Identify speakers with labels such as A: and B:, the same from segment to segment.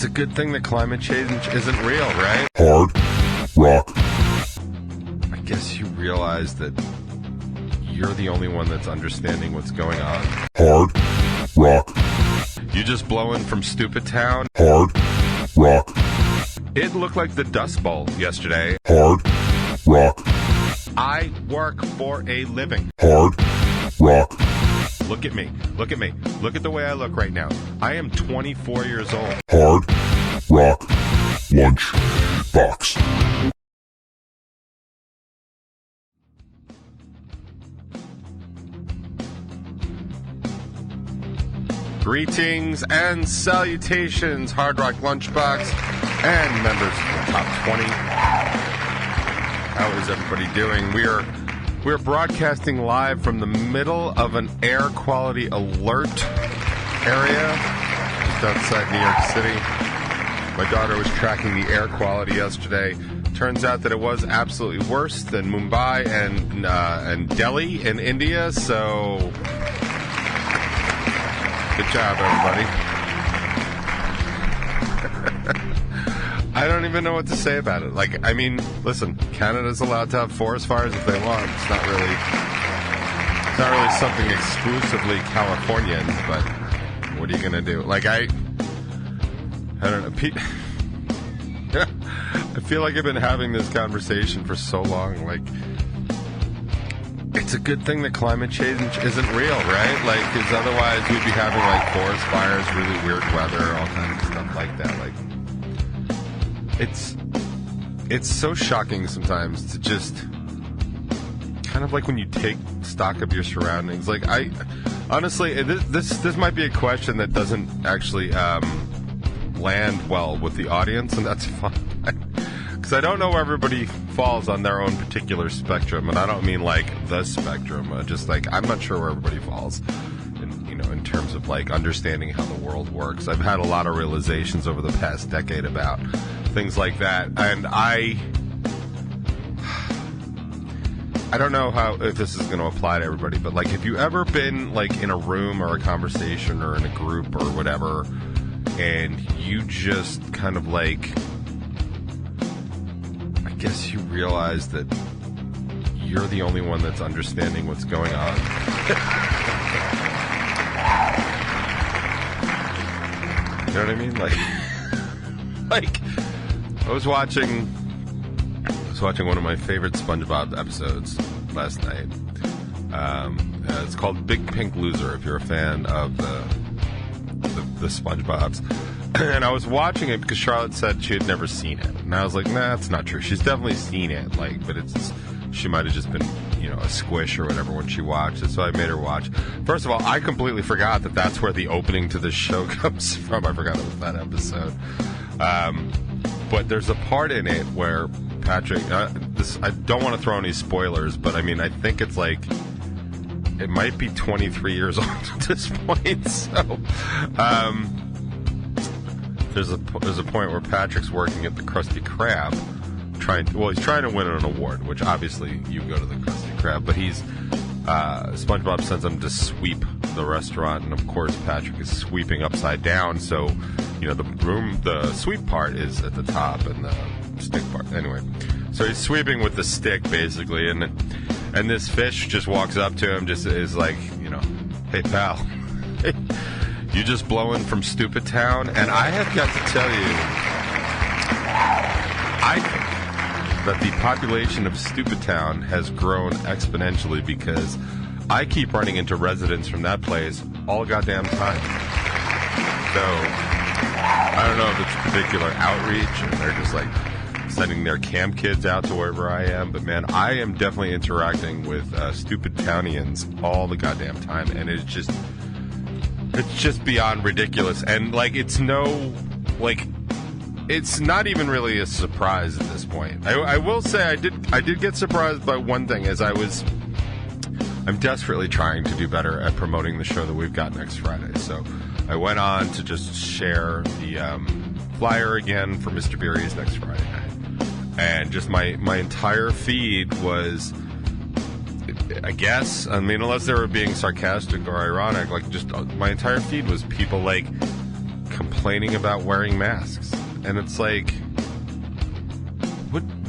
A: a good thing that climate change isn't real, right?
B: Hard Rock.
A: I guess you realize that you're the only one that's understanding what's going on.
B: Hard Rock.
A: You just blowing from Stupid Town?
B: Hard Rock.
A: It looked like the Dust Bowl yesterday.
B: Hard Rock.
A: I work for a living.
B: Hard Rock.
A: Look at me. Look at me. Look at the way I look right now. I am 24 years old.
B: Hard Rock Lunchbox.
A: Greetings and salutations, Hard Rock Lunchbox and members of the Top 20. How is everybody doing? We're broadcasting live from the middle of an air quality alert area just outside New York City. My daughter was tracking the air quality yesterday. Turns out that it was absolutely worse than Mumbai and Delhi in India, so good job, everybody. I don't even know what to say about it. Like, I mean, listen, Canada's allowed to have forest fires if they want. It's not really something exclusively Californian, but what are you gonna do? Like, I don't know. I feel like I've been having this conversation for so long. Like, it's a good thing that climate change isn't real, right? Like, because otherwise we'd be having, like, forest fires, really weird weather, all kinds of stuff like that. Like, it's so shocking sometimes to just kind of like when you take stock of your surroundings. Like, I honestly, this might be a question that doesn't actually land well with the audience, and that's fine. Because I don't know where everybody falls on their own particular spectrum, and I don't mean like the spectrum. Just like I'm not sure where everybody falls, in terms of like understanding how the world works. I've had a lot of realizations over the past decade about things like that, and I don't know if this is going to apply to everybody, but like, have you ever been like in a room or a conversation or in a group or whatever, and you just kind of like, I guess you realize that you're the only one that's understanding what's going on? You know what I mean? Like I was watching one of my favorite SpongeBob episodes last night. It's called Big Pink Loser, if you're a fan of the SpongeBobs. And I was watching it because Charlotte said she had never seen it. And I was like, nah, that's not true. She's definitely seen it, but she might have just been, a squish or whatever when she watched it. So I made her watch. First of all, I completely forgot that that's where the opening to this show comes from. I forgot it was that episode. But there's a part in it where Patrick, I don't want to throw any spoilers, but I mean, I think it's like, it might be 23 years old at this point. So, there's a point where Patrick's working at the Krusty Krab, he's trying to win an award, which obviously you go to the Krusty Krab, but SpongeBob sends him to sweep the restaurant, and of course Patrick is sweeping upside down, so, the sweep part is at the top and the stick part. Anyway, so he's sweeping with the stick, basically, and this fish just walks up to him, just is like, hey, pal, you just blowing from Stupid Town? And I have got to tell you, I think that the population of Stupid Town has grown exponentially because I keep running into residents from that place all goddamn time. So I don't know if it's particular outreach and they're just like sending their camp kids out to wherever I am, but man, I am definitely interacting with Stupid Townians all the goddamn time, and it's just beyond ridiculous. And like, it's not even really a surprise at this point. I will say I did get surprised by one thing, as I'm desperately trying to do better at promoting the show that we've got next Friday. So I went on to just share the flyer again for Mr. Beery's next Friday night. And just my entire feed was, I guess, I mean, unless they were being sarcastic or ironic, like, just my entire feed was people like complaining complaining about wearing masks. And it's like,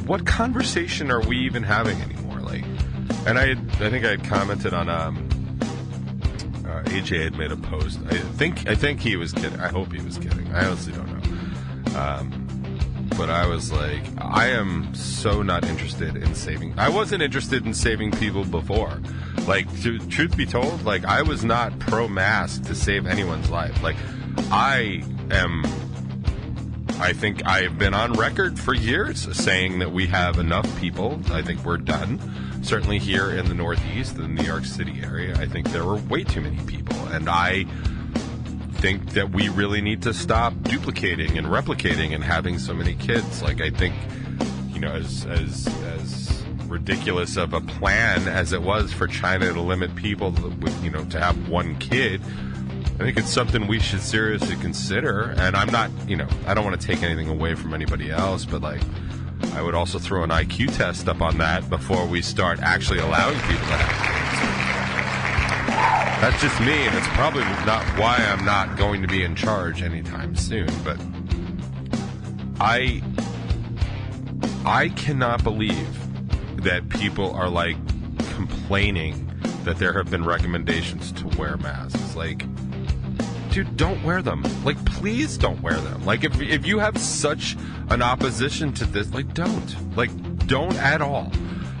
A: what conversation are we even having anymore? Like, and I think I had commented on AJ had made a post. I think he was kidding. I hope he was kidding. I honestly don't know. But I was like, I am so not interested in saving. I wasn't interested in saving people before. Like, truth be told, like, I was not pro-mask to save anyone's life. Like, I think I've been on record for years saying that we have enough people. I think we're done. Certainly here in the Northeast, the New York City area, I think there were way too many people. And I think that we really need to stop duplicating and replicating and having so many kids. Like, I think, you know, as ridiculous of a plan as it was for China to limit people, you know, to have one kid, I think it's something we should seriously consider. And I'm not, you know, I don't want to take anything away from anybody else, but like, I would also throw an IQ test up on that before we start actually allowing people to have kids. That's just me, and it's probably not why I'm not going to be in charge anytime soon, but I cannot believe that people are, like, complaining that there have been recommendations to wear masks. Like, dude, don't wear them. Like, please don't wear them. Like, if you have such an opposition to this, like, don't. Like, don't at all.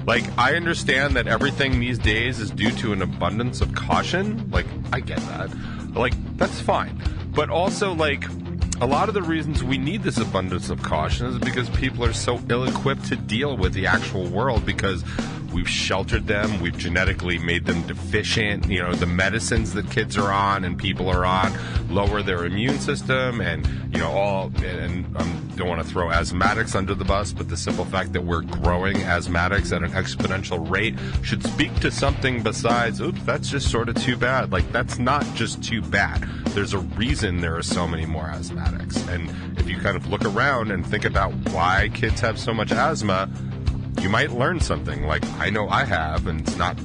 A: Like, I understand that everything these days is due to an abundance of caution. Like, I get that. Like, that's fine. But also, like, a lot of the reasons we need this abundance of caution is because people are so ill-equipped to deal with the actual world because we've sheltered them, we've genetically made them deficient. You know, the medicines that kids are on and people are on lower their immune system, and, you know, and I don't want to throw asthmatics under the bus, but the simple fact that we're growing asthmatics at an exponential rate should speak to something besides, oops, that's just sort of too bad. Like, that's not just too bad. There's a reason there are so many more asthmatics. And if you kind of look around and think about why kids have so much asthma, you might learn something. Like, I know I have, and it's not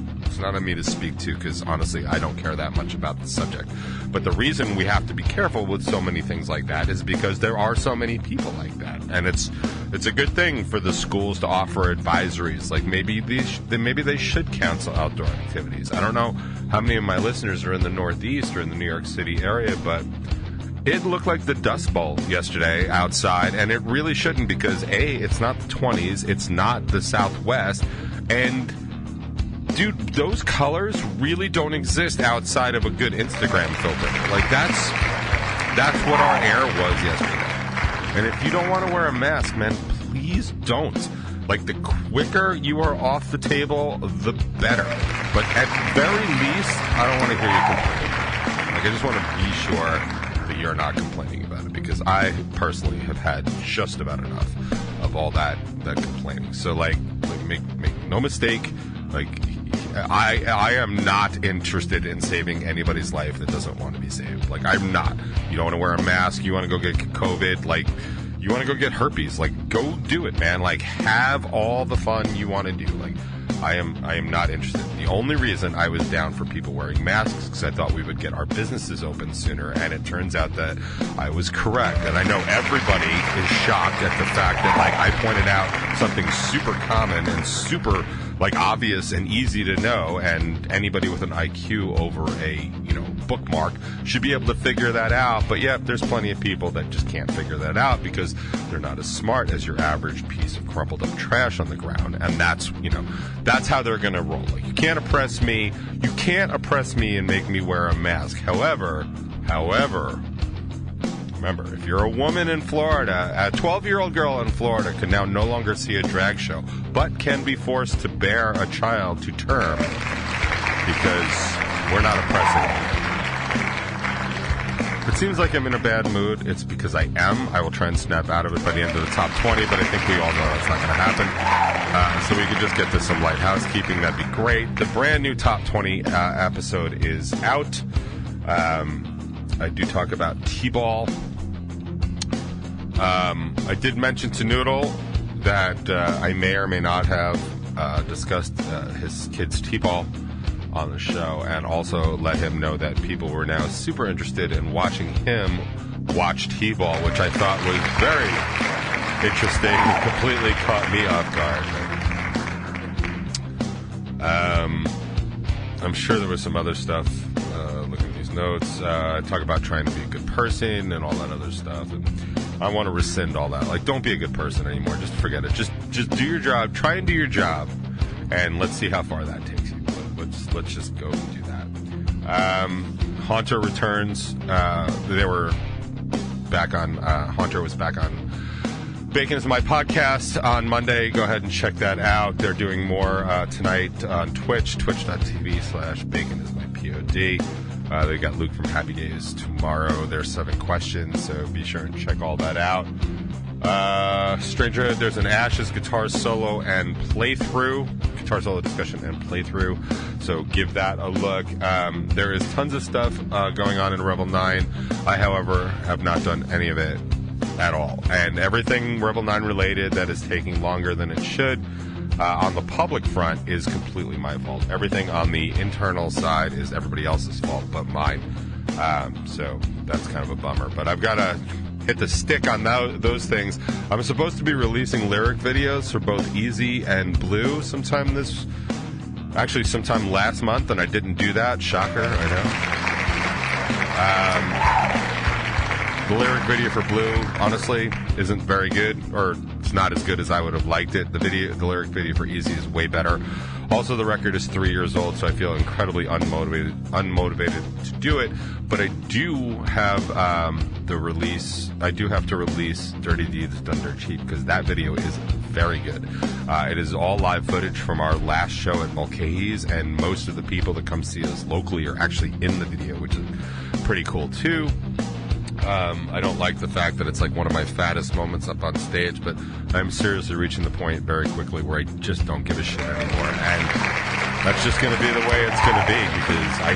A: on me to speak to because, honestly, I don't care that much about the subject. But the reason we have to be careful with so many things like that is because there are so many people like that. And it's a good thing for the schools to offer advisories. Like, maybe they should cancel outdoor activities. I don't know how many of my listeners are in the Northeast or in the New York City area, but it looked like the Dust Bowl yesterday outside, and it really shouldn't because, A, it's not the 20s, it's not the Southwest, and, dude, those colors really don't exist outside of a good Instagram filter. Like, that's what our air was yesterday. And if you don't want to wear a mask, man, please don't. Like, the quicker you are off the table, the better. But at very least, I don't want to hear you complain. Like, I just want to be sure that you're not complaining about it, because I personally have had just about enough of all that complaining. So, like make no mistake, like, I am not interested in saving anybody's life that doesn't want to be saved. Like, I'm not. You don't want to wear a mask, you want to go get COVID, like, you want to go get herpes, like, go do it, man. Like, have all the fun you want to do. Like, I am not interested. The only reason I was down for people wearing masks is because I thought we would get our businesses open sooner, and it turns out that I was correct. And I know everybody is shocked at the fact that, like, I pointed out something super common and super, like, obvious and easy to know, and anybody with an IQ over a, you know, bookmark should be able to figure that out. But yeah, there's plenty of people that just can't figure that out because they're not as smart as your average piece of crumpled up trash on the ground. And that's, you know, that's how they're going to roll. Like, you can't oppress me. You can't oppress me and make me wear a mask. However, remember, if you're a woman in Florida, a 12-year-old girl in Florida can now no longer see a drag show, but can be forced to bear a child to term because we're not oppressing them. It seems like I'm in a bad mood. It's because I am. I will try and snap out of it by the end of the top 20, but I think we all know that's not going to happen. So we could just get to some light housekeeping. That'd be great. The brand new top 20 episode is out. I do talk about T-ball. I did mention to Noodle that I may or may not have discussed his kid's T-ball on the show, and also let him know that people were now super interested in watching him watch T-ball, which I thought was very interesting. Completely caught me off guard. I'm sure there was some other stuff. Looking at these notes, talk about trying to be a good person and all that other stuff. And I want to rescind all that. Like, don't be a good person anymore. Just forget it. Just do your job. Try and do your job, and let's see how far that takes you. Let's just go and do that. Haunter returns. They were back on. Haunter was back on Bacon Is My Podcast on Monday. Go ahead and check that out. They're doing more tonight on Twitch, twitch.tv/baconismypod. They got Luke from Happy Days tomorrow. There's 7 questions, so be sure and check all that out. Stranger, there's an Ashes guitar solo and playthrough. Guitar solo discussion and playthrough. So give that a look. There is tons of stuff going on in Revel 9. I, however, have not done any of it at all. And everything Revel 9 related that is taking longer than it should on the public front is completely my fault. Everything on the internal side is everybody else's fault but mine. So that's kind of a bummer. But I've got to hit the stick on those things. I'm supposed to be releasing lyric videos for both Easy and Blue sometime last month, and I didn't do that. Shocker, I know. The lyric video for Blue, honestly, isn't very good, or it's not as good as I would have liked it. The lyric video for Easy is way better. Also, the record is 3 years old, so I feel incredibly unmotivated to do it. But I do have I do have to release Dirty Deeds Done Dirt Cheap, because that video is very good. It is all live footage from our last show at Mulcahy's, and most of the people that come see us locally are actually in the video, which is pretty cool too. I don't like the fact that it's like one of my fattest moments up on stage, but I'm seriously reaching the point very quickly where I just don't give a shit anymore, and that's just going to be the way it's going to be, because I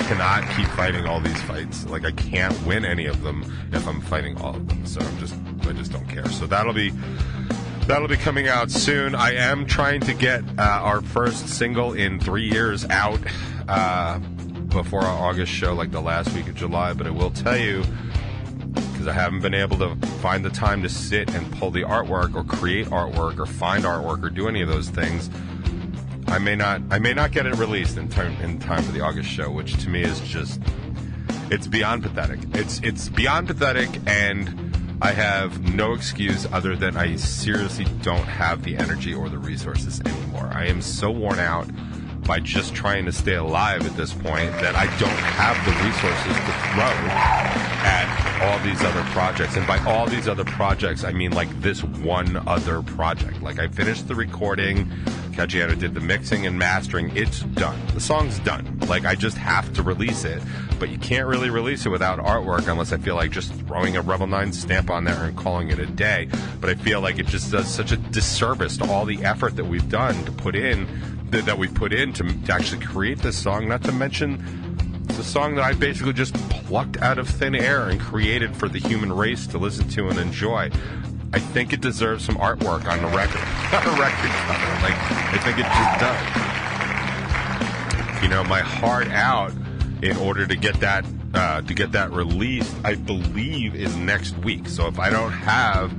A: cannot keep fighting all these fights. Like, I can't win any of them if I'm fighting all of them, so I just don't care. So that'll be coming out soon. I am trying to get our first single in 3 years out before our August show, like the last week of July, but I will tell you, because I haven't been able to find the time to sit and pull the artwork or create artwork or find artwork or do any of those things, I may not get it released in time for the August show, which to me is just, it's beyond pathetic. It's beyond pathetic, and I have no excuse other than I seriously don't have the energy or the resources anymore. I am so worn out by just trying to stay alive at this point that I don't have the resources to throw at all these other projects. And by all these other projects, I mean like this one other project. Like, I finished the recording, Caggiano did the mixing and mastering, it's done. The song's done. Like, I just have to release it, but you can't really release it without artwork unless I feel like just throwing a Revel 9 stamp on there and calling it a day. But I feel like it just does such a disservice to all the effort that we've done to put in to actually create this song, not to mention the song that I basically just plucked out of thin air and created for the human race to listen to and enjoy. I think it deserves some artwork on the record, not a record cover. Like, I think it just does. You know, my heart out in order to get that released, I believe, is next week. So if I don't have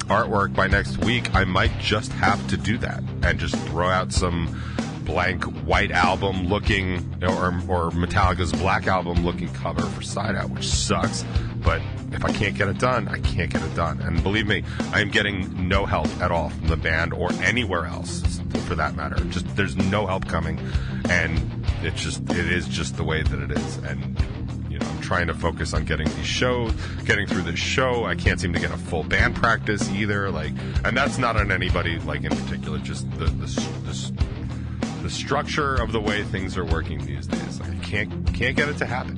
A: artwork by next week, I might just have to do that and just throw out some blank white album looking, or Metallica's Black Album looking cover for Side Out, which sucks. But if I can't get it done, I can't get it done. And believe me, I am getting no help at all from the band or anywhere else for that matter. Just, there's no help coming, and it is just the way that it is. And I'm trying to focus on getting through this show. I can't seem to get a full band practice either. And that's not on anybody in particular. Just the structure of the way things are working these days. I can't get it to happen.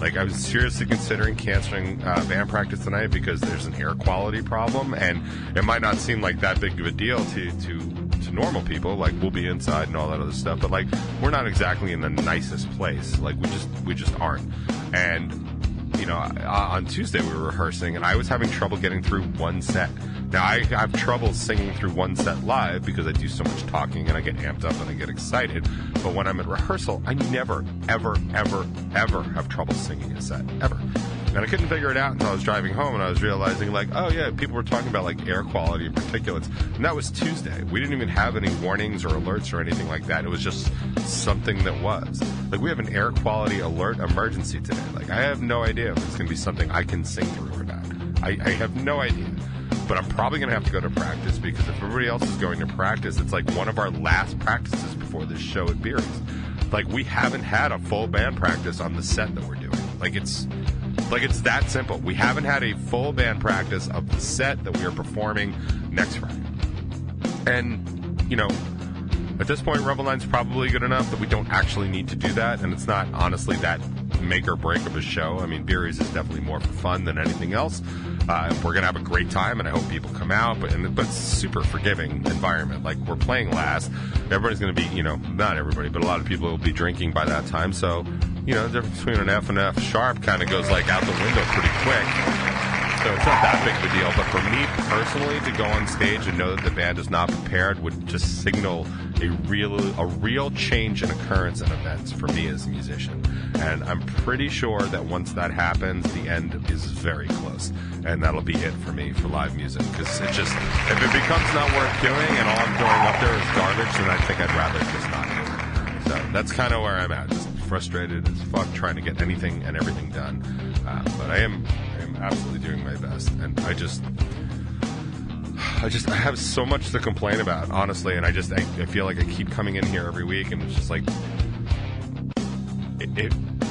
A: I was seriously considering canceling band practice tonight because there's an air quality problem, and it might not seem like that big of a deal to normal people. We'll be inside and all that other stuff, but we're not exactly in the nicest place. We just aren't. And on Tuesday we were rehearsing, and I was having trouble getting through one set. Now, I have trouble singing through one set live because I do so much talking and I get amped up and I get excited. But when I'm at rehearsal, I never, ever, ever, ever have trouble singing a set. Ever. And I couldn't figure it out until I was driving home, and I was realizing, like, oh, yeah, people were talking about, like, air quality and particulates. And that was Tuesday. We didn't even have any warnings or alerts or anything like that. It was just something that was. Like, we have an air quality alert emergency today. Like, I have no idea if it's going to be something I can sing through or not. I have no idea. But I'm probably going to have to go to practice, because if everybody else is going to practice, it's like one of our last practices before this show at Beery's. Like, we haven't had a full band practice on the set that we're doing. Like, it's that simple. We haven't had a full band practice of the set that we are performing next Friday. And, you know, at this point, Revel 9's probably good enough that we don't actually need to do that, and it's not, honestly, that make or break of a show. I mean, Beery's is definitely more for fun than anything else. We're going to have a great time, and I hope people come out, but it's super forgiving environment. Like, we're playing last. Everybody's going to be, you know, not everybody, but a lot of people will be drinking by that time, so, you know, the difference between an F and F sharp kind of goes, like, out the window pretty quick. So it's not that big of a deal, but for me personally, to go on stage and know that the band is not prepared would just signal a real change in occurrence and events for me as a musician. And I'm pretty sure that once that happens, the end is very close. And that'll be it for me for live music. Because it just, if it becomes not worth doing and all I'm throwing up there is garbage, then I think I'd rather just not do it. So that's kind of where I'm at. Just frustrated as fuck trying to get anything and everything done. But I am absolutely doing my best. And I have so much to complain about, honestly, and I feel like I keep coming in here every week, and it's just like,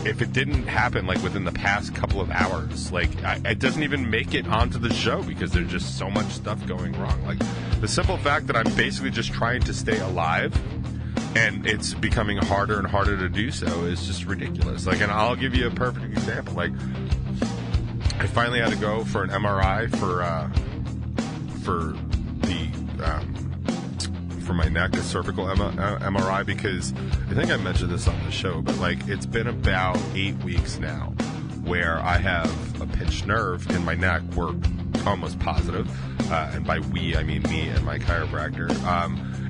A: if it didn't happen, like, within the past couple of hours, like, it doesn't even make it onto the show because there's just so much stuff going wrong. Like, the simple fact that I'm basically just trying to stay alive, and it's becoming harder and harder to do so, is just ridiculous. Like, and I'll give you a perfect example. Like, I finally had to go for an MRI for my neck, a cervical MRI, because I think I mentioned this on the show, but, like, it's been about 8 weeks now where I have a pinched nerve in my neck. We're almost positive, and by we I mean me and my chiropractor,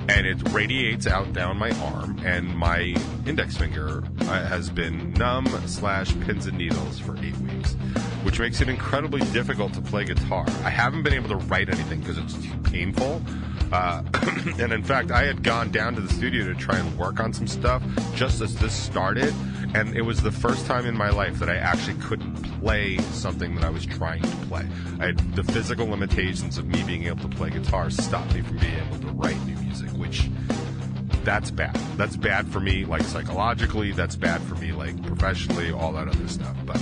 A: and it radiates out down my arm, and my index finger has been numb / pins and needles for 8 weeks, which makes it incredibly difficult to play guitar. I haven't been able to write anything because it's too painful. And in fact, I had gone down to the studio to try and work on some stuff just as this started, and it was the first time in my life that I actually couldn't play something that I was trying to play. The physical limitations of me being able to play guitar stopped me from being able to write new music, which, that's bad. That's bad for me, like, psychologically. That's bad for me, like, professionally, all that other stuff. But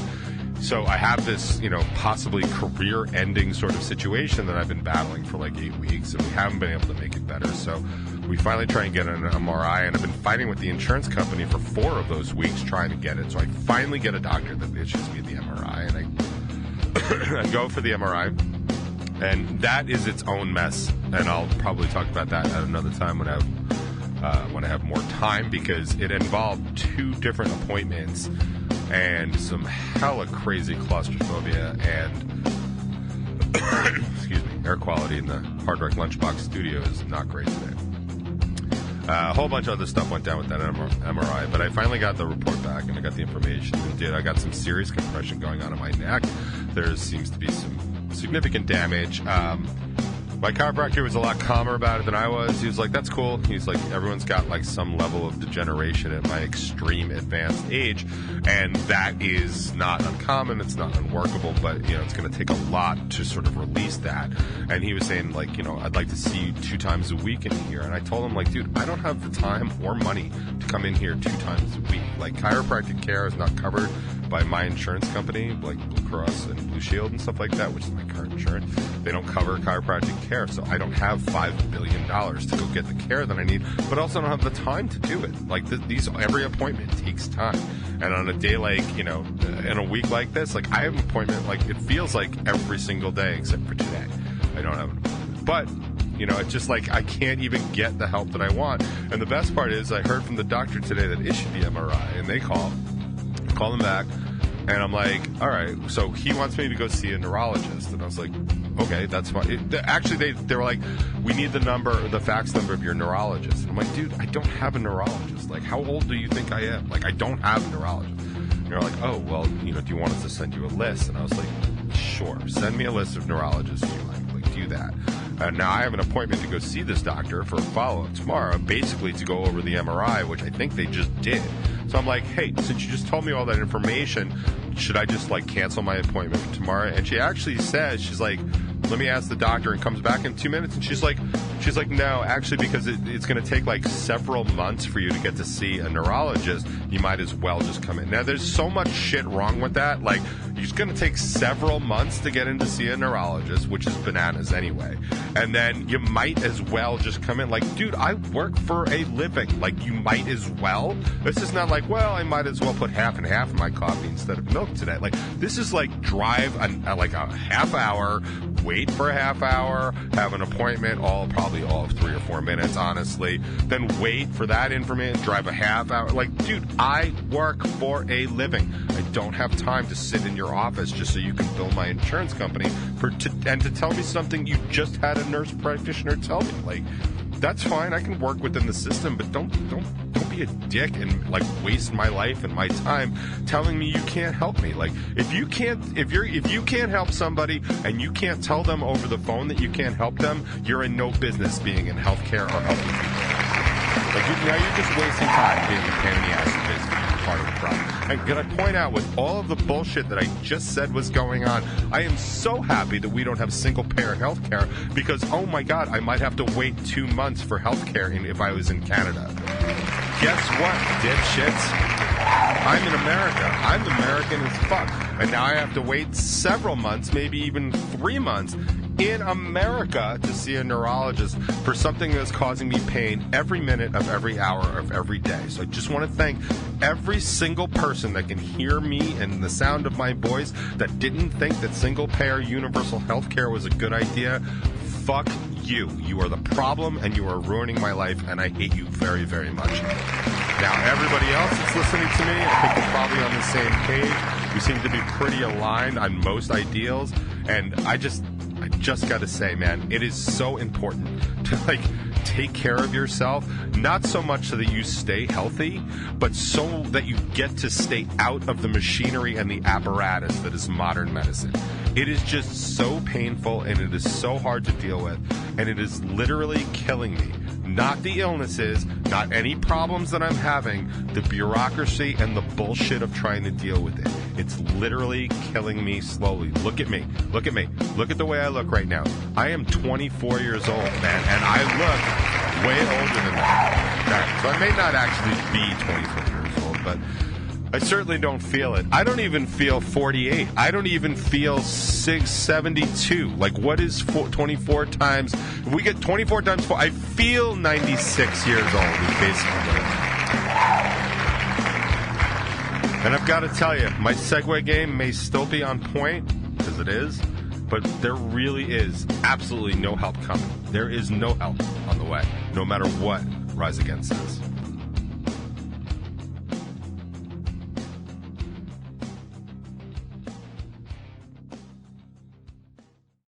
A: so I have this, you know, possibly career-ending sort of situation that I've been battling for like 8 weeks, and we haven't been able to make it better. So we finally try and get an MRI, and I've been fighting with the insurance company for 4 of those weeks trying to get it. So I finally get a doctor that issues me the MRI, and I go for the MRI, and that is its own mess. And I'll probably talk about that at another time when I have more time, because it involved 2 different appointments and some hella crazy claustrophobia and excuse me, air quality in the Hard Rock Lunchbox studio is not great today. A whole bunch of other stuff went down with that MRI, but I finally got the report back and I got the information. And I got some serious compression going on in my neck. There seems to be some significant damage. My chiropractor was a lot calmer about it than I was. He was like, that's cool. He's like, everyone's got like some level of degeneration at my extreme advanced age, and that is not uncommon. It's not unworkable, but, you know, it's going to take a lot to sort of release that. And he was saying, like, you know, I'd like to see you 2 times a week in here. And I told him, like, dude, I don't have the time or money to come in here 2 times a week. Like, chiropractic care is not covered by my insurance company, like Blue Cross and Blue Shield and stuff like that, which is my current insurance. They don't cover chiropractic care, so I don't have $5 billion to go get the care that I need, but also don't have the time to do it. Like, every appointment takes time. And on a day like, you know, in a week like this, like, I have an appointment, like, it feels like every single day except for today. I don't have an appointment. But, you know, it's just like I can't even get the help that I want. And the best part is I heard from the doctor today that issued the MRI, and they call them back, and I'm like, all right, so he wants me to go see a neurologist. And I was like, okay, that's fine. Actually, they were like, we need the fax number of your neurologist. And I'm like, dude, I don't have a neurologist. Like, how old do you think I am? Like, I don't have a neurologist. You're like, oh, well, do you want us to send you a list? And I was like, sure, send me a list of neurologists you like do that. Now I have an appointment to go see this doctor for a follow-up tomorrow, basically to go over the MRI, which I think they just did. So I'm like, hey, since you just told me all that information, should I just cancel my appointment for tomorrow? And she actually says, she's like, let me ask the doctor, and comes back in 2 minutes, and she's like, no, actually, because it's going to take several months for you to get to see a neurologist, you might as well just come in. Now, there's so much shit wrong with that. It's going to take several months to get in to see a neurologist, which is bananas anyway. And then you might as well just come in. Dude, I work for a living. You might as well. This is not well, I might as well put half and half in my coffee instead of milk today. This is drive a half hour, wait for a half hour, have an appointment, probably all of 3 or 4 minutes, honestly. Then wait for that information, drive a half hour. Dude, I work for a living. I don't have time to sit in your office just so you can bill my insurance company and to tell me something you just had a nurse practitioner tell me. That's fine. I can work within the system, but don't be a dick and waste my life and my time telling me you can't help me. If you can't help somebody and you can't tell them over the phone that you can't help them, you're in no business being in healthcare or helping people. Now you're just wasting time being a pain in the ass and basically part of the problem. And can I point out, with all of the bullshit that I just said was going on, I am so happy that we don't have single-payer health care, because, oh my God, I might have to wait 2 months for health care if I was in Canada. Guess what, dipshits? I'm in America. I'm American as fuck. And now I have to wait several months, maybe even 3 months, in America to see a neurologist for something that's causing me pain every minute of every hour of every day. So I just want to thank every single person that can hear me and the sound of my voice that didn't think that single-payer universal health care was a good idea. Fuck you. You are the problem, and you are ruining my life, and I hate you very, very much. Now, everybody else that's listening to me, I think we're probably on the same page. We seem to be pretty aligned on most ideals, and I just got to say, man, it is so important to take care of yourself, not so much so that you stay healthy, but so that you get to stay out of the machinery and the apparatus that is modern medicine. It is just so painful, and it is so hard to deal with, and it is literally killing me. Not the illnesses, not any problems that I'm having, the bureaucracy and the bullshit of trying to deal with it. It's literally killing me slowly. Look at me. Look at me. Look at the way I look right now. I am 24 years old, man, and I look way older than that. So I may not actually be 24 years old, but I certainly don't feel it. I don't even feel 48. I don't even feel 672. What is 24 times? If we get 24 times 4, I feel 96 years old is basically what it is. And I've got to tell you, my Segway game may still be on point, because it is, but there really is absolutely no help coming. There is no help on the way, no matter what Rise Against says.